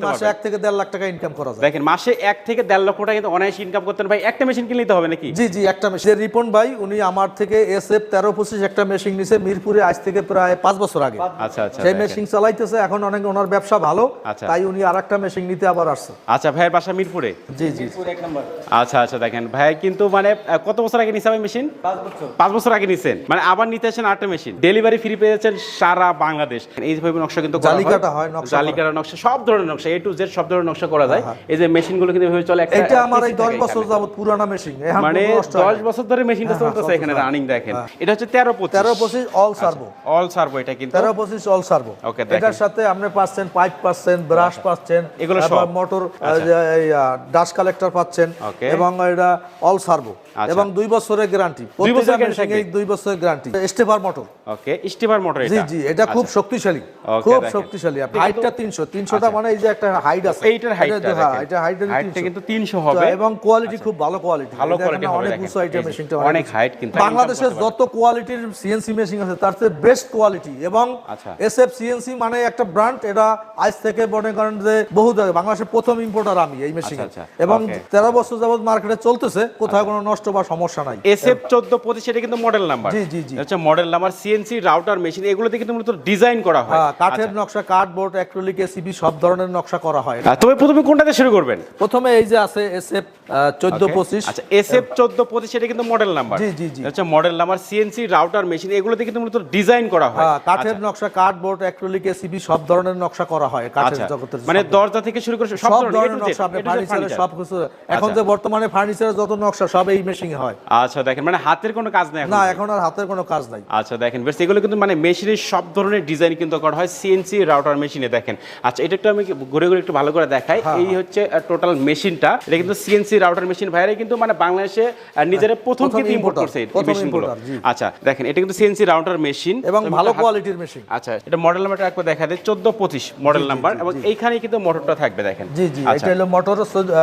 মাসে 1 থেকে 1.5 লাখ টাকা ইনকাম করা যায়। দেখেন মাসে 1 থেকে 1.5 লক্ষ টাকা কিন্তু অনায়াসে ইনকাম করতেন ভাই। একটা মেশিন কিনলেই তো হবে নাকি? জি জি, একটা মেশিন। রিপন ভাই উনি আমার থেকে SF-1325 একটা মেশিন নিছে মিরপুরে আজ থেকে প্রায় 5 বছর আগে। আচ্ছা আচ্ছা, সেই মেশিন চালাইতেছে এখন, অনেক ওনার ব্যবসা ভালো, আচ্ছা। তাই উনি আরেকটা মেশিন নিতে আবার আসছে। আচ্ছা, ভাইয়ের বাসা মিরপুরে? জি জি। আচ্ছা আচ্ছা, দেখেন ভাই কিন্তু মানে কত বছর আগে নিছে ভাই মেশিন? 5 বছর আগে নিছেন, মানে আবার নিতে আসেন আরেকটা মেশিন। ডেলিভারি ফ্রি পেয়েছেন সারা বাংলাদেশ। এই যে নকশা কিন্তু করা হয়, জালিকাটা হয়, নকশা, জালিকাটা নকশা, সব ধরনের নকশা, A to Z সব ধরনের নকশা করা যায়। এই যে মেশিনগুলো কিন্তু এভাবে চলে। একটা এটা আমার এই 10 বছর যাবত পুরানা মেশিন, মানে 10 বছর ধরে মেশিনটা চলতেছে এখানে রানিং। দেখেন এটা হচ্ছে 1325 অল সার্ভো। অল সার্ভো এটা কিন্তু 1325 অল সার্ভো। ওকে, এটার সাথে আপনি পাচ্ছেন পাইপ, পাচ্ছেন ব্রাশ, পাচ্ছেন এগুলো সব মোটর, ডাস্ট কালেক্টর পাচ্ছেন, এবং এটা অল সার্ভো এবং 2 বছরের গ্যারান্টি। 2 বছরের গ্যারান্টি, 2 বছরের guarantee. Stepper motor. Okay, stepper motor এটা। জি জি, এটা খুব শক্তিশালী, খুব শক্তিশালী। হাইটটা 300টা, মানে এই যে একটা হাইট আছে, এইটার হাইটটা দেখেন, এটা হাইটটা কিন্তু 300 হবে এবং কোয়ালিটি খুব ভালো কোয়ালিটি, ভালো কোয়ালিটি হবে। অনেক উঁচু হাইটের মেশিনটা, অনেক হাইট। কিন্তু বাংলাদেশের যত কোয়ালিটির সিএনসি মেশিন আছে তার চেয়ে বেস্ট কোয়ালিটি। এবং SF CNC মানে একটা ব্র্যান্ড, এটা আজ থেকে মনে করেন যে বহু বাংলাদেশের প্রথম ইম্পোর্টার আমি এই মেশিন, এবং 13 বছর যাবত মার্কেটে চলতেছে, কোথাও কোনো নষ্ট বা সমস্যা নাই। SF-1425 এটা কিন্তু মডেল নাম্বার। জি জি জি, আচ্ছা, model number. CNC router machine, এগুলোতে কিন্তু মূলত ডিজাইন করা হয়। কাঠের নকশা, কার্ডবোর্ড, অ্যাক্রিলিক, ACB সব ধরনের নকশা করা হয়। তবে প্রথমে কোনটাতে শুরু করবেন? প্রথমে এই যে আছে SF-1425। আচ্ছা, SF-1425 এটা কিন্তু মডেল নাম্বার। জি জি জি, আচ্ছা, model number. CNC router machine, এগুলোতে কিন্তু মূলত ডিজাইন করা হয়। কাঠের নকশা, কার্ডবোর্ড, অ্যাক্রিলিক, ACB সব ধরনের নকশা করা হয় কাঠের জগতের। মানে দরজা থেকে শুরু করে সব ধরনের নকশা, আপনি ফার্নিচারে সব কিছু, এখন যে বর্তমানে ফার্নিচারে যত নকশা সব এই মেশিনে হয়। আচ্ছা, দেখেন মানে হাতের কোনো কাজ নাই না, এখন আর হাতের কোনো কাজ নাই। আচ্ছা, দেখেন বেশ, এগুলো কিন্তু মানে মেশিনের সব ধরনের ডিজাইন কিন্তু করা হয় CNC রাউটার মেশিনে। দেখেন, আচ্ছা, এটা একটু আমি ঘুরে ঘুরে একটু ভালো করে দেখাই। এই হচ্ছে টোটাল মেশিনটা। এটা কিন্তু CNC রাউটার মেশিন। ভাইরা কিন্তু মানে বাংলাদেশে নিজেরা প্রথম কিন্তু ইম্পোর্ট করছে এই মেশিনগুলো। আচ্ছা, দেখেন এটা কিন্তু CNC রাউটার মেশিন এবং ভালো কোয়ালিটির মেশিন। আচ্ছা, এটা মডেল নাম্বারটা একবার দেখা দেয়, 1425 মডেল নাম্বার, এবং এইখানেই কিন্তু মোটরটা থাকবে। দেখেন, জি জি, এটা হলো মোটর,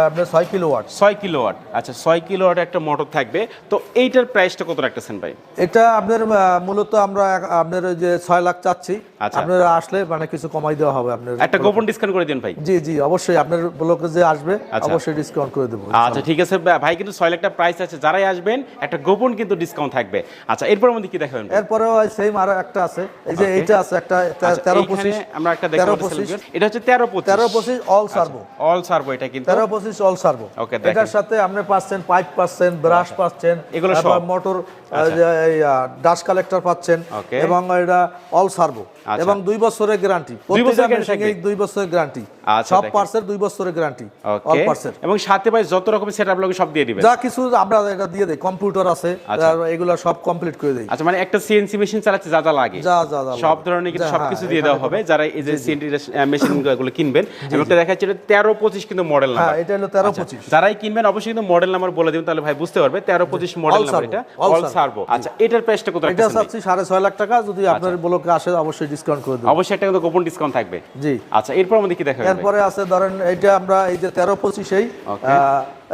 আপনার 6 কিলোওয়াট। 6 কিলোওয়াট। আচ্ছা, 6 কিলোওয়াট একটা মোটর থাকবে। তো এইটার প্রাইসটা কত রাখতেছেন ভাই? এটা আপনার মূলত আমরা আপনার যে 6 লাখ চাচ্ছি, আপনারা আসলে মানে কিছু কমাই দেওয়া হবে। আপনার একটা গোপন ডিসকাউন্ট করে দিন ভাই। জি জি, অবশ্যই আপনার ব্লকে যে আসবে অবশ্যই ডিসকাউন্ট করে দেব। আচ্ছা, ঠিক আছে ভাই, কিন্তু 6 লাখ টাকা প্রাইস আছে, যারাই আসবেন একটা গোপন কিন্তু ডিসকাউন্ট থাকবে। আচ্ছা, এরপর আমাদের কি দেখাবেন? এরপরে সেম আরো একটা আছে, এই যে এইটা আছে একটা 1325, আমরা একটা দেখাবো। এটা হচ্ছে 1325 অল সার্ভো। অল সার্ভো এটা কিন্তু 1325 অল সার্ভো। ওকে, এটার সাথে আপনি পাচ্ছেন পাইপ, পাচ্ছেন ব্রাশ, পাচ্ছেন এগুলো সব মোটর, ডাস্ট কালেক্টর পাচ্ছেন, এবং এটা অল সার্ভো এবং 2 বছরের গ্যারান্টি। প্রত্যেকটা মেশিনে 2 বছরের গ্যারান্টি, সব পার্টসের 2 বছরের গ্যারান্টি, অল পার্টসের। এবং সাথে ভাই যত রকমের সেটআপ লাগে সব দিয়ে দিবেন, যা কিছু আমরা এটা দিয়ে দেই। কম্পিউটার আছে, এগুলো সব কমপ্লিট করে দেই। আচ্ছা, মানে একটা CNC মেশিন চালাতে যা যা লাগে সব ধরনের কিন্তু সবকিছু দিয়ে দেওয়া হবে যারা এই যে CNC মেশিন গুলো কিনবেন। এবং এটা দেখাচ্ছি 1325 কিন্তু মডেল নাম্বার। হ্যাঁ, এটা হলো 1325। যারাই কিনবেন অবশ্যই কিন্তু মডেল নাম্বার বলে দিবেন, তাহলে ভাই বুঝতে পারবে 1325 মডেল নাম্বার। এটা অল সার্ভো। আচ্ছা, এটার প্রাইসটা কত রাখছেন? এটা চাচ্ছি 6.5 লাখ টাকা। যদি আপনার ব্লকে আসে অবশ্যই ডিসকাউন্ট করে দেব। অবশ্যই একটা কিন্তু গোপন ডিসকাউন্ট থাকবে। জি। আচ্ছা, এরপর আমাদের কি দেখাবেন? এরপরে আছে ধরেন এটা আমরা এই যে 1325 এই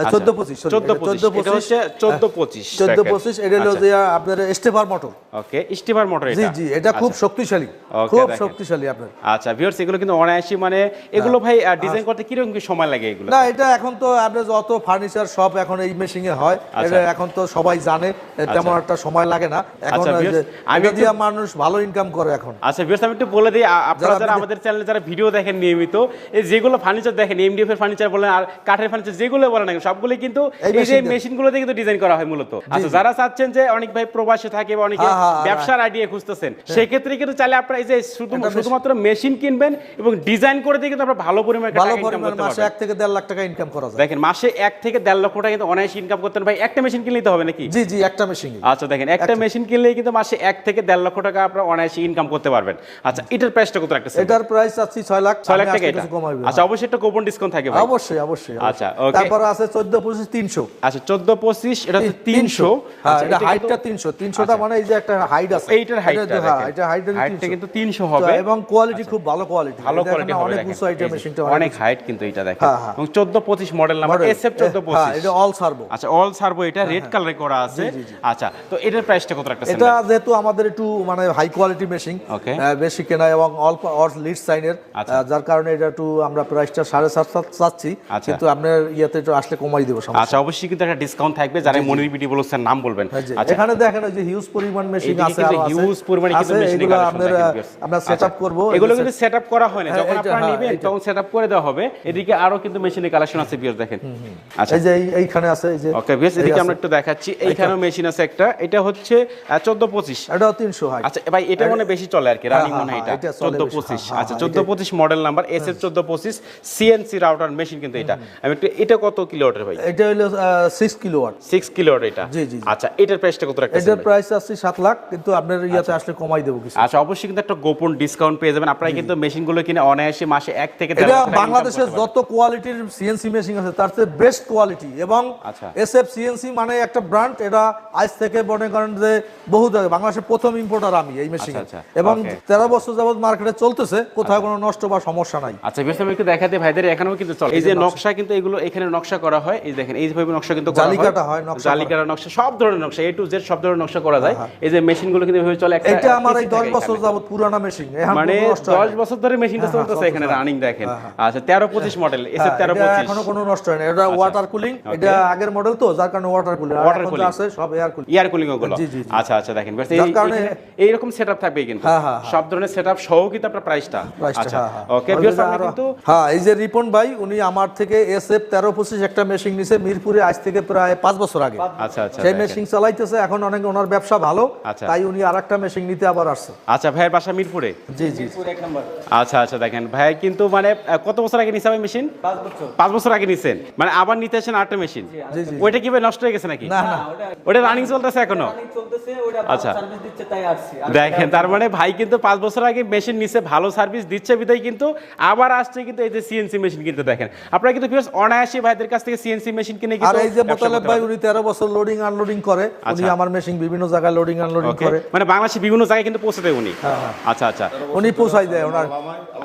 1425 এটা হলো যে আপনার stepper motor. Okay, stepper motor এটা। জি জি, এটা খুব শক্তিশালী, খুব শক্তিশালী আপনার। আচ্ছা ভিউয়ার্স, এগুলো কিন্তু অনায়াসী, মানে এগুলো ভাই ডিজাইন করতে কি রকম সময় লাগে এগুলো? না, এটা এখন তো আপনার যত ফার্নিচার সব এখন এই মেশিনে হয়, এটা এখন তো সবাই জানে, তেমন একটা সময় লাগে না এখন। আমি দিয়া মানুষ ভালো ইনকাম করে এখন। আচ্ছা ভিউয়ার্স, আমি একটু বলে দিই, আপনারা যারা আমাদের চ্যানেলে যারা ভিডিও দেখেন নিয়মিত, এই যেগুলো ফার্নিচার দেখেন, এমডিএফ এর ফার্নিচার বলেন আর কাঠের ফার্নিচার যেগুলো বলেন না, সবগুলো কিন্তু এই যে মেশিনগুলোতে কিন্তু ডিজাইন করা হয় মূলত। আচ্ছা, যারা চাচ্ছেন যে অনেক ভাই প্রবাসে থাকে বা অনেকে ব্যবসার আইডিয়া খুঁজতেছেন, সেই ক্ষেত্রে কিন্তু চাইলে আপনারা এই যে শুধুমাত্র মেশিন কিনবেন এবং ডিজাইন করে দিয়ে কিন্তু আপনারা ভালো পরিমাণে টাকা ইনকাম করতে পারবেন। মাসে 1 থেকে 1.5 লাখ টাকা ইনকাম করা যায়। দেখেন, মাসে 1 থেকে 1.5 লক্ষ টাকা কিন্তু অনায়াসে ইনকাম করতেন ভাই। একটা মেশিন কিনলেই তো হবে নাকি? জি জি, একটা মেশিন। আচ্ছা, দেখেন একটা মেশিন কিনলেই কিন্তু মাসে 1 থেকে 1.5 লক্ষ টাকা আপনারা অনায়াসে ইনকাম করতে পারবেন। আচ্ছা, এটার প্রাইসটা কত রাখতেছেন? এটার প্রাইস আছে 6 লাখ। 6 লাখ টাকা এটা। আচ্ছা, অবশ্যই একটা গোপন ডিসকাউন্ট থাকবে ভাই। অবশ্যই অবশ্যই। আচ্ছা, ওকে। তারপর আছে 14-25 300। আচ্ছা 14-25 এটা হচ্ছে 300। হ্যাঁ এটা হাইটটা 300, 300টা মানে এই যে একটা হাইট আছে, এইটার হাইটটা হ্যাঁ এটা হাইটটা কিন্তু 300 হবে এবং কোয়ালিটি খুব ভালো কোয়ালিটি, ভালো কোয়ালিটি হবে, অনেক উঁচু আইটেম মেশিনটা, অনেক হাইট কিন্তু এটা দেখেন। এবং 14-25 মডেল নাম্বার SF-1425। হ্যাঁ এটা অল সার্ভো। আচ্ছা অল সার্ভো, এটা রেড কালারে করা আছে। আচ্ছা তো এটার প্রাইসটা কত রাখতেছেন? এটা যেহেতু আমাদের একটু মানে হাই কোয়ালিটি মেশিন, বেশি কেনা এবং অল লিড সাইনের, যার কারণে এটা একটু আমরা প্রাইসটা 7.5 চাচ্ছি, কিন্তু আপনার ইয়াতে একটু আসলে কমাই দেব। আচ্ছা অবশ্যই কিন্তু একটা ডিসকাউন্ট থাকবে, যারা মনির বিডি বলছেন নাম বলবেন। আচ্ছা এখানে দেখেন যে হিউজ পরিমাণ মেশিন আছে, আর হিউজ পরিমাণে কিন্তু মেশিন আমরা সেটআপ করব। এগুলো কিন্তু সেটআপ করা হয় না, যখন আপনারা নেবেন তখন সেটআপ করে দেওয়া হবে। এদিকে আরো কিন্তু মেশিনের কালেকশন আছে বিয়ার দেখেন। আচ্ছা এই যে এইখানে আছে, এই যে ওকে বিয়ার এদিকে আমরা একটু দেখাচ্ছি। এইখানেও মেশিন আছে একটা, এটা হচ্ছে 14-25, এটাও 300 হাই। আচ্ছা ভাই এটা মনে বেশি চলে আর কি, রানিং মনে হয় এটা 14-25। আচ্ছা 14-25 model number SF-1425 CNC router machine কিন্তু এটা। আমি একটু, এটা কত কিলোওয়াটের ভাই? এটা হলো 6 কিলোওয়াট। 6 কিলোওয়াট এটা। জি জি। আচ্ছা এটার প্রাইসটা কত রাখতেছেন? এটার প্রাইস আছে 7 লাখ, কিন্তু আপনার ইয়াতে আসলে কমাই দেব কিছু। আচ্ছা অবশ্যই কিন্তু একটা গোপন ডিসকাউন্ট পেয়ে যাবেন আপনারা, কিন্তু মেশিনগুলো কিনে অনায়াসে মাসে 1 থেকে 1.5 লাখ টাকা। এটা বাংলাদেশের যত কোয়ালিটির CNC মেশিন আছে তার চেয়ে বেস্ট কোয়ালিটি, এবং SF-CNC মানে একটা ব্র্যান্ড, এটা আজ থেকে মনে করেন যে বহুত আগে বাংলাদেশের প্রথম ইম্পোর্টার আমি এই মেশিন, এবং 13 বছর যাবত মার্কেটে চলতেছে, কোথাও কোনো নষ্ট বা সমস্যা নাই। আচ্ছা বেশ, আমি একটু দেখাতে ভাইদের এখানেও কিন্তু চলে। এই যে নকশা কিন্তু এগুলো এখানে নকশা করা হয়, এই দেখেন এইভাবে নকশা কিন্তু করা হয়, জালিকাটা হয়, নকশা জালিকাটা নকশা, সব ধরনের নকশা A to Z সব ধরনের নকশা করা যায়। এই যে মেশিনগুলো কিন্তু এভাবে চলে। একটা এটা আমার এই 10 বছর যাবত পুরানা মেশিন, মানে 10 বছর ধরে মেশিনটা চলতেছে এখানে রানিং দেখেন। আচ্ছা 13-25 মডেল SF-1325, এখনো কোনো নষ্ট হয় না। এটা ওয়াটার কুলিং, এটা আগের মডেল তো, যার কারণে ওয়াটার কুলিং আছে, সব এয়ার কুলিং ওগুলো। আচ্ছা আচ্ছা দেখেন বেশ, এই রকম সেটআপ থাকবে কিন্তু সব ধরনের সেটআপ সহ কিন্তু আপনার প্রাইসটা। আচ্ছা ওকে বেশ, আমরা কিন্তু হ্যাঁ এই যে রিপন ভাই উনি আমার থেকে SF-1325 একটা মেশিন নিছে মিরপুরে আজ থেকে প্রায় 5 বছর আগে। আচ্ছা আচ্ছা সেই মেশিন চালাইতেছে এখন, অনেক ওনার ব্যবসা ভালো, তাই উনি আরেকটা মেশিন নিতে আবার আসছে। আচ্ছা ভাইয়ের বাসা মিরপুরে? জি জি। আচ্ছা আচ্ছা দেখেন ভাই কিন্তু মানে কত বছর আগে নিছে ভাই মেশিন? 5 বছর আগে নিছেন, মানে আবার নিতে আসেন আরেকটা মেশিন। ওইটা কি ভাই নষ্ট হয়ে গেছে নাকি? না না ওটা রানিং চলতেছে এখনো। আচ্ছা দেখেন তার মানে ভাই কিন্তু 5 বছর আগে মেশিন নিছে, ভালো সার্ভিস দিচ্ছে বিধায় কিন্তু আবার আসছে কিন্তু এই যে CNC মেশিন কিন্তু দেখেন আপনারা কিন্তু ভিউয়ার্স অনায়াসে ভাইদের কাছ থেকে CNC মেশিন কিনে কিন্তু। আর এই যে মোতালেব ভাই উনি 13 বছর লোডিং আনলোডিং করে, উনি আমার মেশিন বিভিন্ন জায়গায় লোডিং আনলোডিং করে, মানে বাংলাদেশে বিভিন্ন জায়গায় কিন্তু পৌঁছে দেয় উনি। আচ্ছা আচ্ছা উনি পৌঁছাই দেয় ওনার।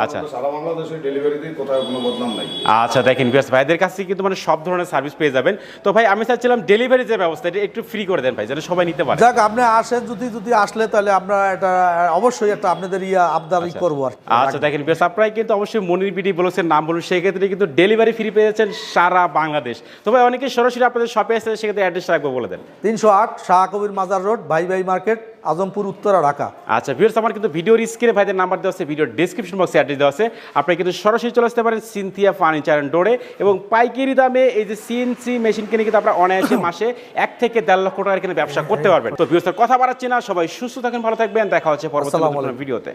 আচ্ছা সারা বাংলাদেশে ডেলিভারি দিই, কোথাও কোনো বদনাম নাই। আচ্ছা দেখেন ভিউয়ার্স ভাইদের কাছে কিন্তু মানে সব ধরনের সার্ভিস পেয়ে যাবেন। তো ভাই আমি চাচ্ছিলাম ডেলিভারি যে ব্যবস্থা এটা একটু ফ্রি করে দেন ভাই, যাতে সবাই নিতে পারে। যাক আপনি আসেন, যদি আসলে তাহলে আমরা এটা অবশ্যই একটা আপনাদের আবদারি করব আর। আচ্ছা দেখেন ভিউয়ার্স আপনারা কিন্তু অবশ্যই মনির বিডি বলেছেন নাম বলুন, সেই ক্ষেত্রে কিন্তু ডেলিভারি ফ্রি পেয়ে যাচ্ছেন সারা বাংলাদেশ। তো ভাই অনেকে সরাসরি আপনাদের শপে আসে, সেক্ষেত্রে অ্যাড্রেস রাখবো বলে দেন। 308 শাহ কবির মাজার রোড, ভাই ভাই মার্কেট, আজমপুর, উত্তরা, ঢাকা। আচ্ছা ভিউয়ার্স আমার কিন্তু ভিডিওর স্ক্রিনে ভাইদের নাম্বার দেওয়া আছে, ভিডিওর ডেসক্রিপশন বক্সে অ্যাড্রেস দেওয়া আছে, আপনারা কিন্তু সরাসরি চলে আসতে পারেন সিনথিয়া ফার্নিচার এন্ড ডোরে, এবং পাইকারি দামে এই যে CNC মেশিন কিনে কিন্তু আপনারা অনায়াসে মাসে 1 থেকে 1.5 লক্ষ টাকার কিনে ব্যবসা করতে পারবেন। তো ভিউয়ার্স কথা বাড়াচ্ছি না, সবাই সুস্থ থাকেন, ভালো থাকবেন, দেখা হচ্ছে পরবর্তী ভিডিওতে।